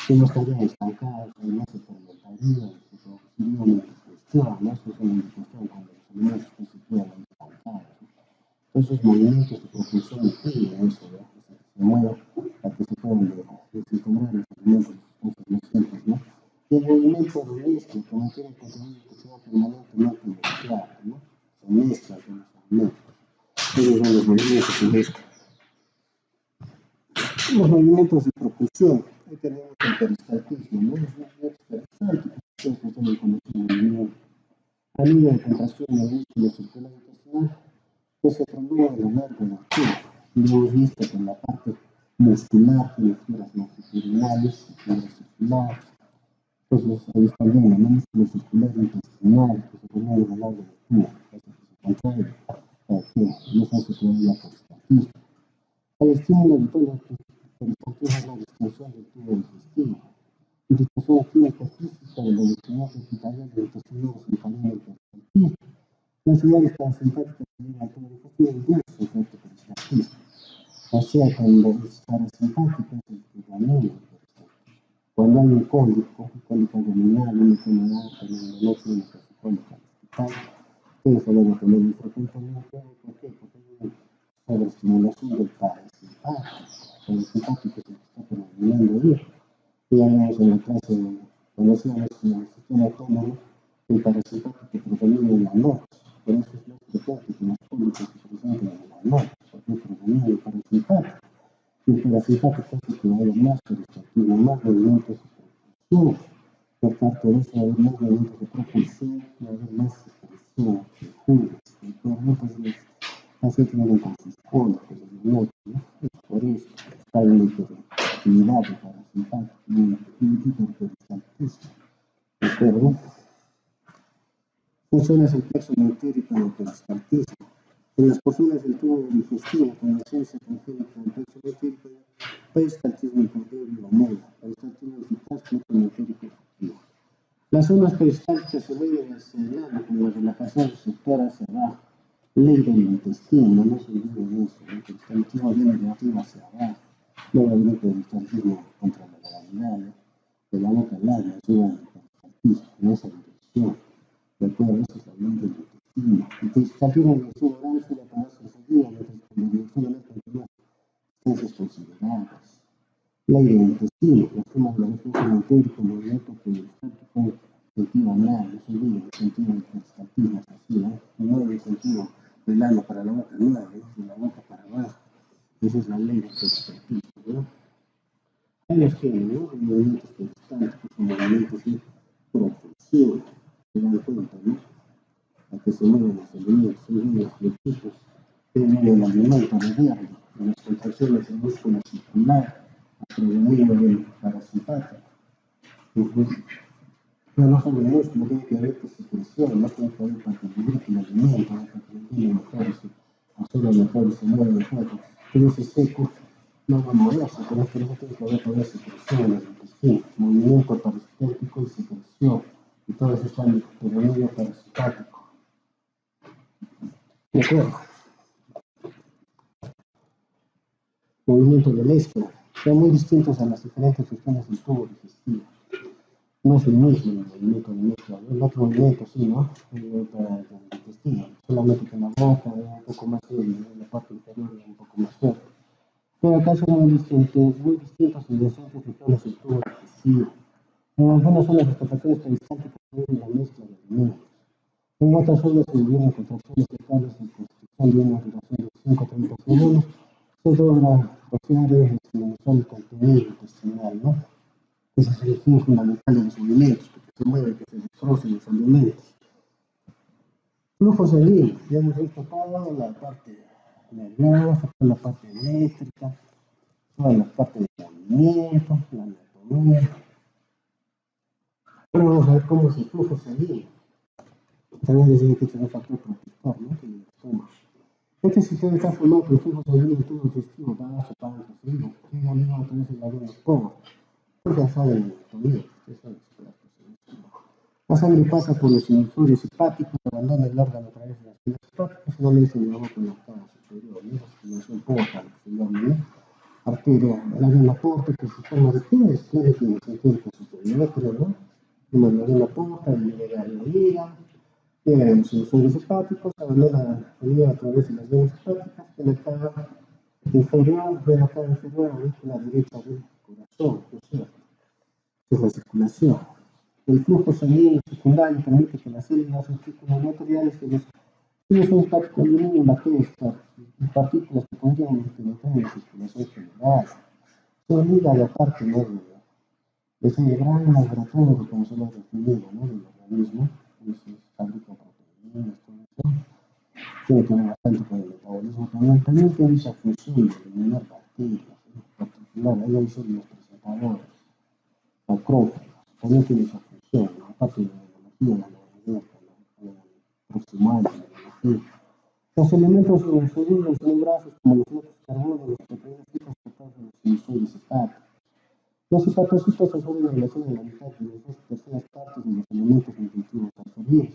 Que no estarían estancados, no se fermentarían, se produciría una digestión, ¿no? Eso es una digestión cuando los alimentos no se quedan ahí estancados, ¿no? Esos movimientos de propulsión impiden eso, ¿no? Que se mueva para que se puedan desintegrar los alimentos más simples, ¿no? Y el movimiento de mezcla, que mantiene el contenido que sea permanentemente mezclado, ¿no? Se mezcla con los alimentos. Esos son los movimientos de mezcla. Los movimientos de propulsión, ahí tenemos el peristaltismo, ¿no? Los movimientos peristálticos, ustedes están en conocimiento. Anillo de contracción del músculo circular intestinal que se prolonga a lo largo del cuerpo. Lo hemos visto que en la parte muscular tiene fibras longitudinales y fibras circulares. Entonces, ahí está bien, el músculo circular intestinal que se prolonga a lo largo del cuerpo, hace que se contrae cada tiempo, y eso hace todavía peristaltismo. El estímulo de todo peristaltismo es la distensión del tubo digestivo. La distensión química física de la distensión hospitalaria del intestino se encadena el peristaltismo. Las señales parasimpáticas que llegan al tubo digestivo inducen efecto peristaltismo. O sea, cuando es parasimpático es el que domina. Cuando hay un cólico abdominal, una enfermedad, no tiene que ser cólica al hospital, eso debe tener muy frecuentemente. ¿Por qué? Porque hay una sobreestimulación del parasimpático. El simpático es el que está predominando ahí. Y ya vemos en la clase, cuando hacíamos en el sistema autónomo, el parasimpático predomina en la noche. Por eso es más frecuente que los cólicos se presenten en la noche, porque predomina el parasimpático. Y el parasimpático hace que haya más peristaltismo, más movimientos de propulsión. Por parte de eso, va a haber más movimientos de propulsión, va a haber más secreción de jugo. Entonces, los pacientes vienen con sus cólicos de la noche, ¿no? Es por eso hay una hiperactividad de parasimpático y un hiperperistaltismo. ¿De acuerdo? Funciones del plexo entérico del peristaltismo. En las personas del tubo digestivo con ausencia congénita del plexo entérico, peristaltismo hipocondrio omega, peristaltismo eficaz, plexo entérico efectivo. Las zonas peristálticas se mueven hacia el lado con la relajación receptora hacia abajo. Ley del intestino, no se olviden eso, el peristaltismo viene de arriba hacia abajo. No va a haber peristaltismo contra la gravedad, de la boca al labio, suba el peristaltismo, en esa dirección. De acuerdo, esa es la ley del intestino. El peristaltismo en dirección oral suele apagarse enseguida, mientras que en la dirección anal continúa distancias consideradas. Ley del intestino, la suma de la reflexión entérica, movimiento peristaltico, sentido anal, no se olviden, el sentido del peristaltismo es así, ¿no? No el sentido del ano para la boca, no, de la boca para abajo. Esa es la ley del peristaltismo, ¿no? Hay los genes, ¿no? Hay movimientos peristálticos, movimientos de propulsión, se dan cuenta, ¿no? A que se mueven los elementos, son líneas flechitas, que viene el alimento de verde, en las contracciones del músculo circular, a prevenir el parasimpático. Pero no solo el músculo, tiene que haber secreción, no tiene que haber para que lubrique el alimento, para que mantenga mejor, absorba mejor y se mueva mejor. Pero ese seco no va a moverse, pero por eso tiene que haber todavía secreción en el intestino, movimiento parasimpático y secreción, y todo eso está en el predominio parasimpático. De acuerdo. Movimiento del éspero, son muy distintos a las diferentes regiones del tubo digestivo. No es el mismo el movimiento del éspero, el otro movimiento sí, ¿no? Para el intestino, solamente que en la boca un poco más débil, en la parte inferior un poco más fuerte. Pero acá son muy distintos en diferentes regiones del tubo digestivo. En algunas zonas las contracciones peristálticas tienen la mezcla de alimentos. En otras zonas se dividen contracciones locales en construcción de una duración de 5 a 30 segundos. Se logra rociar el contenido intestinal, ¿no? Ese es el fin fundamental de los alimentos, porque se mueve, que se destrocen los alimentos. Flujo sanguíneo, ya hemos visto toda la parte nerviosa, toda la parte eléctrica, toda la parte de movimiento, la anatomía. Pero vamos a ver cómo es el flujo sanguíneo. También les dije que es un factor protector, ¿no? Que el estómago. Este sistema está formado por el flujo sanguíneo en todo el digestivo, bajo, páncreas, hígado, llega al hígado a través de la vena cova. Pues ya saben la anatomía, ustedes saben que la sangre pasa por los hemisferios hepáticos, abandona el órgano a través de las venas hepáticas, no le dicen la boca en la cava superior, ¿no? La circulación porta, lo que se llama, ¿no? Arteria, la vena porta, que se forma de pines, claro que en el sentido superior, pero no. La vena porta, llega al hígado, llega a los hemisferios hepáticos, abandona el hígado a través de las venas hepáticas, en la cava inferior, vena cava inferior, aurícula derecha del corazón, ¿no es cierto? Es la circulación. El flujo sanguíneo secundario permite que las células reticuloendocriales de los hepáticos eliminen la testa y partículas que podrían penetrar en la circulación general. Se olvida la parte media. Es un gran laboratorio, como se lo ha definido, ¿no? Del organismo. Se fabrican proteínas, todo eso. Tiene que ver bastante con el metabolismo también tiene esa función de eliminar bacterias, en particular, ahí hay células presentadoras, macrófagos, también tiene esa función, aparte de la biología, la proximal, la biología. Los elementos solubles son grasos como los hidratos de carbono, las proteínas y transportados en los hemisferios hepáticos. Los hepatocitos se suelen relacionar en la mitad de las dos terceras partes de los elementos nutritivos absorbidos.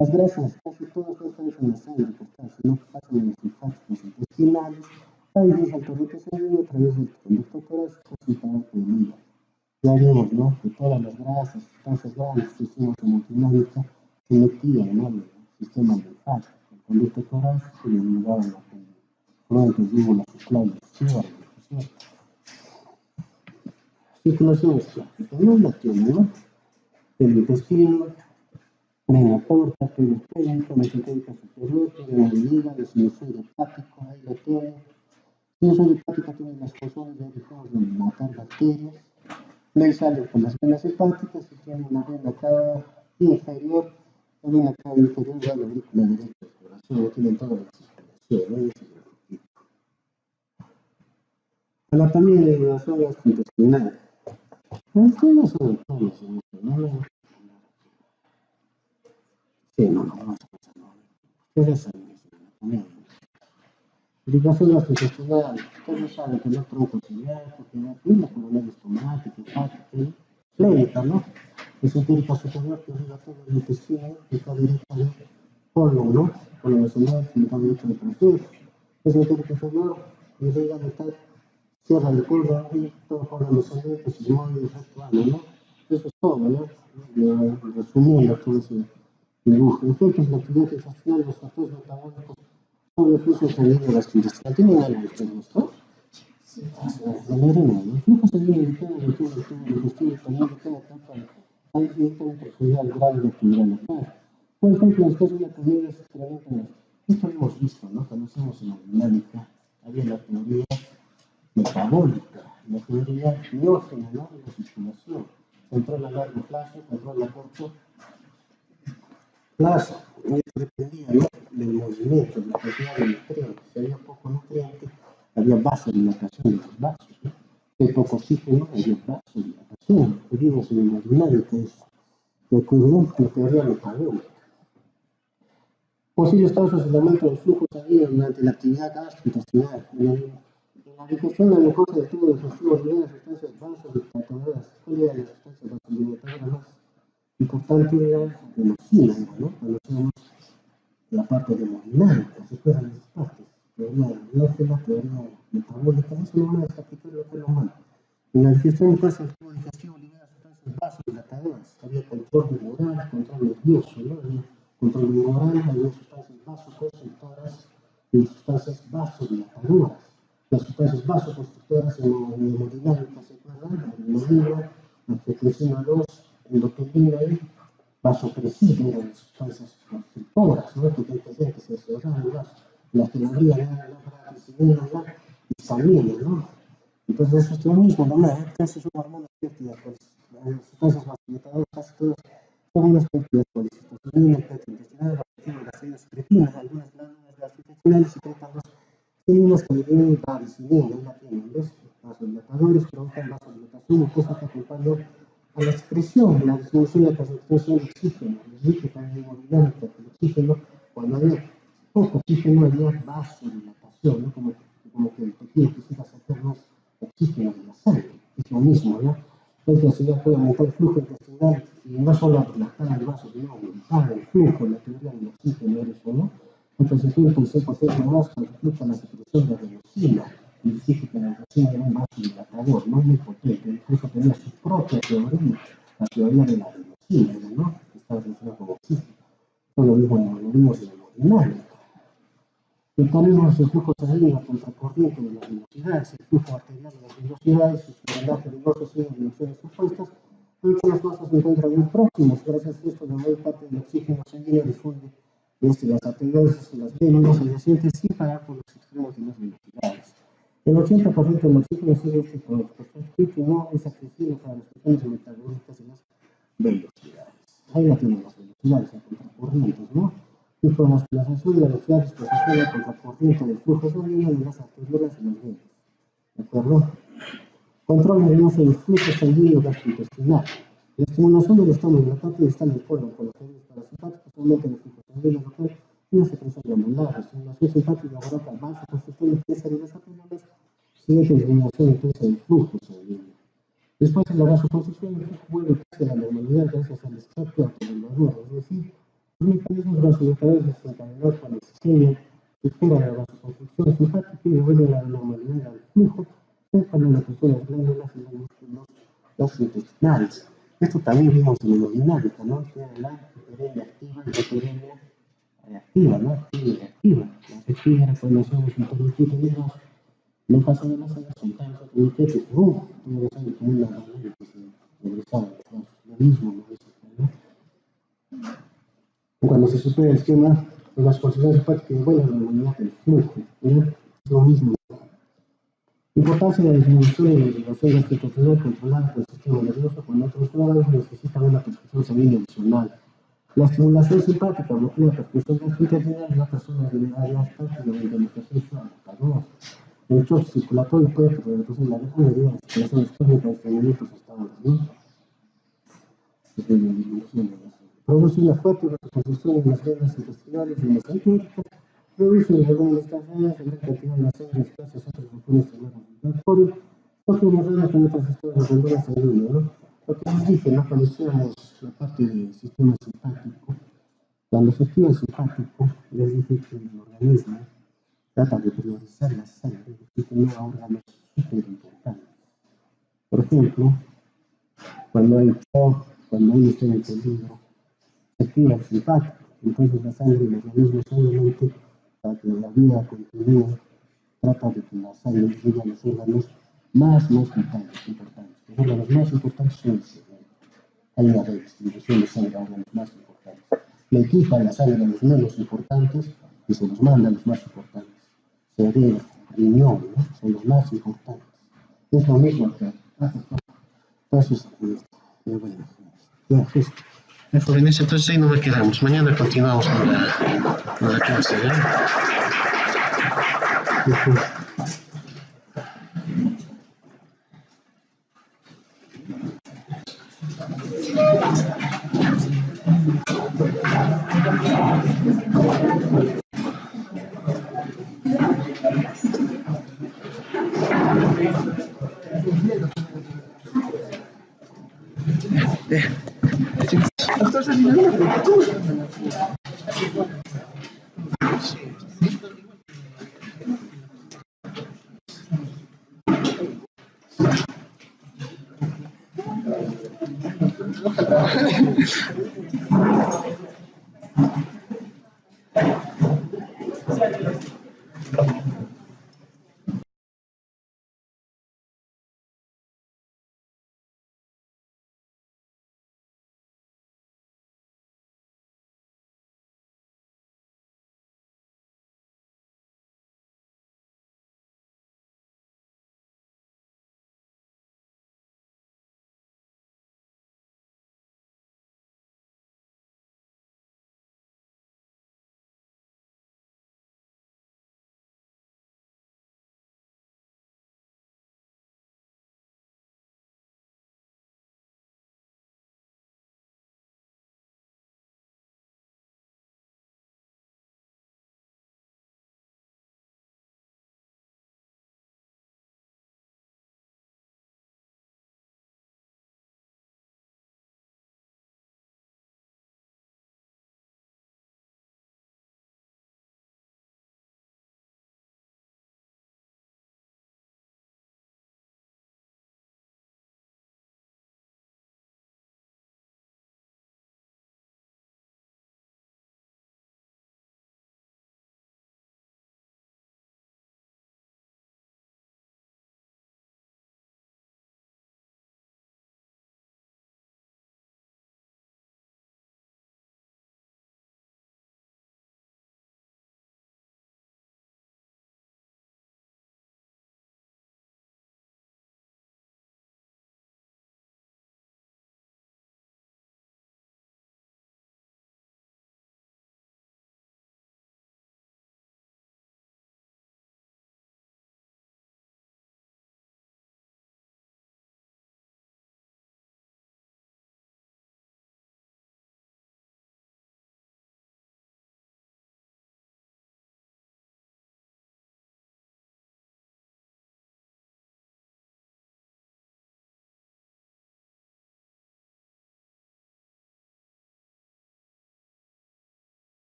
Las grasas casi todas no están en la sangre, por tanto, sino que pasan en los linfáticos intestinales, está dirige al torrente sanguíneo a través del conducto torácico circulado por el hígado. Ya vimos, ¿no? Que todas las grasas, sustancias grandes que hicimos hemodinámica se metían, ¿no? En el sistema linfático, el conducto torácico y llegaban a la fluentes, víbulas, ciclones, chívaros, ¿cierto? Circulación esclática, ¿no? La tiene, ¿no? El intestino, vena porta, periférica, mesentérica superior, tiene el hígado, el sinusoide hepático, ahí lo tiene. El sinusoide hepático tiene las funciones de matar bacterias. De ahí sale por las venas hepáticas y tiene una vena acá inferior, la vena acá inferior va a la aurícula derecha del corazón, no tienen toda la circulación, ¿no? Anatomía de la zona gastrointestinal. Ustedes son todos en esto, ¿no? Sí, no, vamos a pasar, ¿no? Ustedes saben eso, anatomía. Ubicación gastrointestinal, ustedes saben que no es tronco ciliar, porque la coronal estomática, hepática, plénica, ¿no? Mesentérica superior que irriga todo el intestino, mitad derecha de colon, ¿no? Colon ascendente, mitad derecha de trasero. Mesentérica inferior, irriga mitad, cierra el colon y todo colon ascendente, sigmoide, recto, ano, ¿no? Eso es todo, ¿no? Resumiendo todo ese dibujo. Efectos de la actividad intestinal, los factores metabólicos son el flujo sanguíneo gastrointestinal. ¿Tienen algo ustedes esto? La neurona, el flujo sanguíneo depende del tubo digestivo y también depende hay directamente al grado de actividad local. Por ejemplo, después de una comida se incrementan esto lo hemos visto, ¿no? Conocemos en la dinámica, había la teoría metabólica, la teoría biógena, ¿no? De la circulación. Control a largo plazo, control a corto plazo. Y esto dependía, ¿no? Del movimiento, de la cantidad de nutrientes. Si había poco nutriente, había vasodilatación de los vasos, ¿no? Si hay poco oxígeno, había vasodilatación. Vivimos en la dinámica, es de acuerdo a la teoría metabólica. Posibles causas del aumento del flujo sanguíneo durante la actividad gastrointestinal. En la digestión de la glucosa del tubo digestivo libera sustancias vasodilatadoras. ¿Cuál era la sustancia vasodilatadora más importante? Era la adenosina, ¿no? Conocemos la parte de hemodinámica, se acuerdan de esas partes. Teoría biógena, teoría metabólica, eso no es aplicar lo que es lo malo. En la digestión glucosa del tubo digestivo libera sustancias vasodilatadoras. Había control humoral, control nervioso, ¿no? Había control humoral, había sustancias vasoconstrictoras y sustancias vasodilatadoras. Las sustancias vasoconstrictoras en hemodinámica, ¿se acuerdan? La adrenalina, la angiotensina 2, endotelina y vasopresina, eran las sustancias constrictoras, ¿no? Que hacían que se cerraran el vaso. Las que abrían eran la bradicinina, la histamina, ¿no? Entonces eso es lo mismo, ¿no? Casi son hormonas péptidas, pues, las sustancias vasodilatadoras casi todas son unas péptidas policistocinina, péptida intestinal, vasopresina, gastrina, secretina, algunas glándulas gastrointestinales secretan los enzimas que liberan bradicinina, la tienen, ¿ves? Vasodilatadores provocan vasodilatación, cosa que acompaña a la excreción, la disminución de la concentración de oxígeno, les dije también hemodinámica, que el oxígeno, cuando había poco oxígeno había vasodilatación, ¿no? Como que el tejido quisiera sacar más oxígeno de la sangre, es lo mismo, ¿no? Entonces la ciudad puede aumentar el flujo intestinal y no solo dilatar el vaso, sino aumentar el flujo, la teoría del oxígeno, eso, ¿no? Entonces el 6% más implica la secreción de adenosina, y dije que la adenosina era un vasodilatador, ¿no? Muy potente, incluso tenía su propia teoría, la teoría de la adenosina, ¿no? Que estaba relacionada con oxígeno. Esto lo vimos en la hemodinámica. Mecanismos de flujo sanguíneo contracorriente de las velocidades, el flujo arterial de las velocidades, su drenaje venoso sigue direcciones opuestas, aunque las masas se encuentran muy próximas. Gracias a esto, la mayor parte del oxígeno sanguíneo difunde desde las arteriosas y las venas adyacentes sin parar por los extremos de las velocidades. El 80% del oxígeno sigue este circuito y no es accesible para las cuestiones metabólicas de las velocidades. Ahí la tienen las velocidades, las contracorrientes, ¿no? Y por la desplazación de la velocidad desplazación la contracorriente del flujo sanguíneo de las arteriolas y las venas. ¿De acuerdo? Control nervioso del flujo sanguíneo gastrointestinal. La estimulación del estómago en la parte distal del colon por los nervios parasimpáticos aumenta el flujo sanguíneo local y una secreción glandular. La estimulación simpática provoca vasoconstricción intensa de las arteriolas, siguiente disminución intensa del flujo sanguíneo. Después de la vasoconstricción, el flujo vuelve casi a la normalidad gracias al escape autoregulador, es decir, los mecanismos vasodilatadores desencadenados por la isquemia supera la vasoconstricción simpática y devuelve la normalidad al flujo, es cuando la presión de las glándulas y los músculos los intestinales. Esto también vimos en hemodinámica, ¿no? Tiene la hiperemia activa y la hiperemia reactiva, ¿no? Activa y reactiva. La reactiva era cuando hacemos un torniquete negro, no pasa de la sangre, soltamos el torniquete, ¡pum! Toda la sangre como una barrera que se regresaba. Lo mismo, ¿no? Cuando se supera el esquema, las consecuencias prácticas vuelven a la normalidad del flujo, ¿no? Es lo mismo. Importancia de la disminución de la irrigación gastrointestinal controlada por el sistema nervioso cuando otros órganos necesitan una perfusión sanguínea adicional. La estimulación simpática bloquea la perfusión gastrointestinal en las personas de edad alta y la organización física, ¿no? El choque circulatorio puede reducir la región de las circulaciones térmicas de minutos hasta horas, ¿no? Produce una fuerte vasoconstricción en las venas intestinales y en las antibióticas, produce en algunas cadenas gran cantidad de la sangre escasas otros factores inflamatorios, porque una rama con otras historias de renduras sanguíneas, ¿no? Lo que les dije, ¿no? Cuando hacíamos la parte del sistema simpático, cuando se activa el simpático, les dije que el organismo trata de priorizar la sangre y que no a órganos súper importantes. Por ejemplo, cuando hay shock, cuando hay está en peligro, se activa el simpático, entonces la sangre del organismo solamente para que la vida continúe, trata de que la sangre llegue a los órganos más vitales, importantes. Los órganos más importantes son el cerebro. Hay una redistribución de sangre a órganos más importantes. Le quita la sangre a los menos importantes y se los manda a los más importantes. Cerebro, riñón, ¿no? Son los más importantes. Es lo mismo acá. Entonces, bueno, ya, pues, Jóvenes, entonces ahí no me quedamos. Mañana continuamos con la clase, ¿ya?